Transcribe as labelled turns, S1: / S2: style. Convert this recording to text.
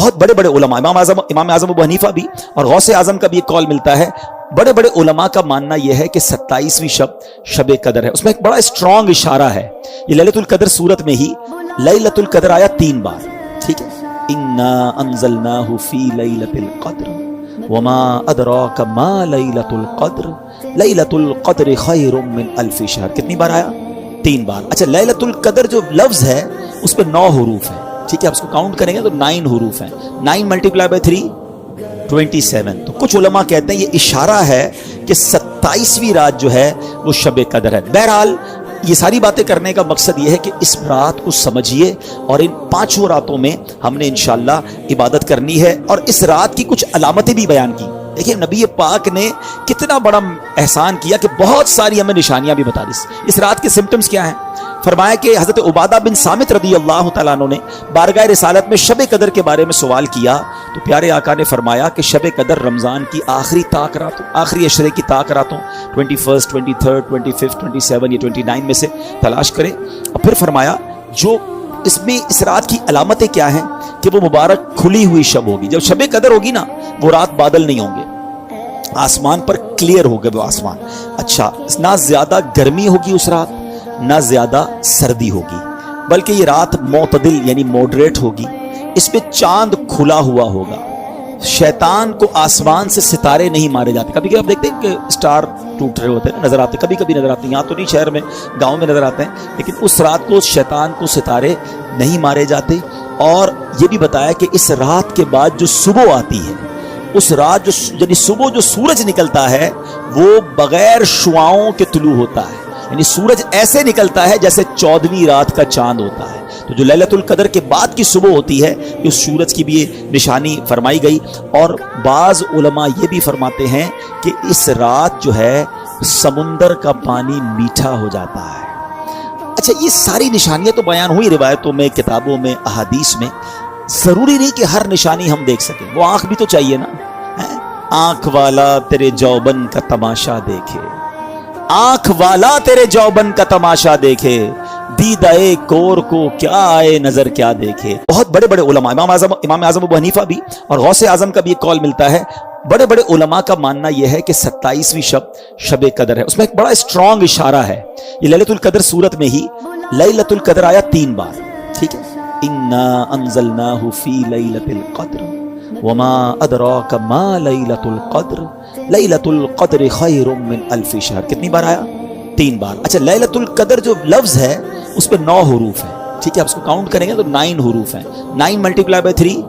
S1: بہت بڑے بڑے علماء، امام اعظم ابو حنیفہ بھی اور غوث اعظم کا بھی ایک قول ملتا ہے، بڑے بڑے علماء کا ماننا یہ ہے کہ 27ویں شب قدر ہے۔ اس میں ایک بڑا اسٹرانگ اشارہ ہے، یہ لیلۃ القدر سورت میں ہی لیلۃ القدر آیا 3 بار، ٹھیک ہے، انا انزلناہ فی لیلۃ القدر وما ادراک ما لیلۃ القدر لیلۃ القدر خیر من الف شہر۔ کتنی بار آیا؟ 3 بار۔ اچھا، لیلۃ القدر جو لفظ ہے اس پہ 9 حروف ہیں، ٹھیک ہے، آپ اس کو کاؤنٹ کریں گے تو 9 حروف ہیں، 9 ملٹیپلائی بائی 3 27۔ تو کچھ علماء کہتے ہیں یہ اشارہ ہے کہ 27ویں رات جو ہے وہ شب قدر ہے۔ بہرحال یہ ساری باتیں کرنے کا مقصد یہ ہے کہ اس رات کو سمجھیے اور ان 5 راتوں میں ہم نے انشاءاللہ عبادت کرنی ہے، اور اس رات کی کچھ علامتیں بھی بیان کی۔ دیکھیں نبی پاک نے کتنا بڑا احسان کیا کہ بہت ساری ہمیں نشانیاں بھی بتا دی۔ اس رات کے سمپٹمز کیا ہیں؟ فرمایا کہ حضرت عبادہ بن صامت رضی اللہ تعالیٰ عنہ نے بارگاہ رسالت میں شب قدر کے بارے میں سوال کیا تو پیارے آقا نے فرمایا کہ شب قدر رمضان کی آخری راتوں، آخری عشرے کی راتوں 21، 23، 25، 27 یا 29 میں سے تلاش کرے، اور پھر فرمایا جو اس میں اس رات کی علامتیں کیا ہیں کہ وہ مبارک کھلی ہوئی شب ہوگی۔ جب شب قدر ہوگی نا، وہ رات بادل نہیں ہوں گے، آسمان پر کلیئر ہوگا وہ آسمان۔ اچھا، نہ زیادہ گرمی ہوگی اس رات، نہ زیادہ سردی ہوگی، بلکہ یہ رات معتدل یعنی موڈریٹ ہوگی۔ اس میں چاند کھلا ہوا ہوگا، شیطان کو آسمان سے ستارے نہیں مارے جاتے۔ کبھی کبھی آپ دیکھتے ہیں کہ اسٹار ٹوٹ رہے ہوتے ہیں، نظر آتے، کبھی کبھی نظر آتے ہیں، یہاں تو نہیں، شہر میں، گاؤں میں نظر آتے ہیں، لیکن اس رات کو شیطان کو ستارے نہیں مارے جاتے۔ اور یہ بھی بتایا کہ اس رات کے بعد جو صبح آتی ہے، اس رات یعنی صبح جو سورج نکلتا ہے وہ بغیر شعاؤں کے طلوع ہوتا ہے، یعنی سورج ایسے نکلتا ہے جیسے 14ویں رات کا چاند ہوتا ہے۔ تو جو لیلۃ القدر کے بعد کی صبح ہوتی ہے، اس سورج کی بھی یہ نشانی فرمائی گئی۔ اور بعض علماء یہ بھی فرماتے ہیں کہ اس رات جو ہے سمندر کا پانی میٹھا ہو جاتا ہے۔ اچھا، یہ ساری نشانیاں تو بیان ہوئی روایتوں میں، کتابوں میں، احادیث میں۔ ضروری نہیں کہ ہر نشانی ہم دیکھ سکیں، وہ آنکھ بھی تو چاہیے نا۔ آنکھ والا تیرے جوبن کا تماشا دیکھے، آنکھ والا تیرے جوبن کا تماشا دیکھے، دیدائے کور کو کیا آئے نظر کیا دیکھے۔ بہت بڑے بڑے علماء، امام اعظم ابو حنیفہ بھی اور غوث اعظم کا بھی ایک قول ملتا ہے، بڑے بڑے علماء کا ماننا یہ ہے کہ 27ویں شب قدر ہے۔ اس میں ایک بڑا اسٹرانگ اشارہ ہے، یہ لیلۃ القدر سورت میں ہی لیلۃ القدر آیا 3 بار، ٹھیک ہے، انا انزلناہ فی لیلۃ القدر وما ادراک ما لیلۃ القدر لیلۃ القدر خیر من الف شہر۔ کتنی بار آیا؟ 3 بار۔ اچھا، لیلۃ القدر جو لفظ ہے اس پہ 9 حروف ہیں، ٹھیک ہے، آپ اس کو کاؤنٹ کریں گے تو 9 حروف ہیں، 9 ملٹیپلائی بائی 3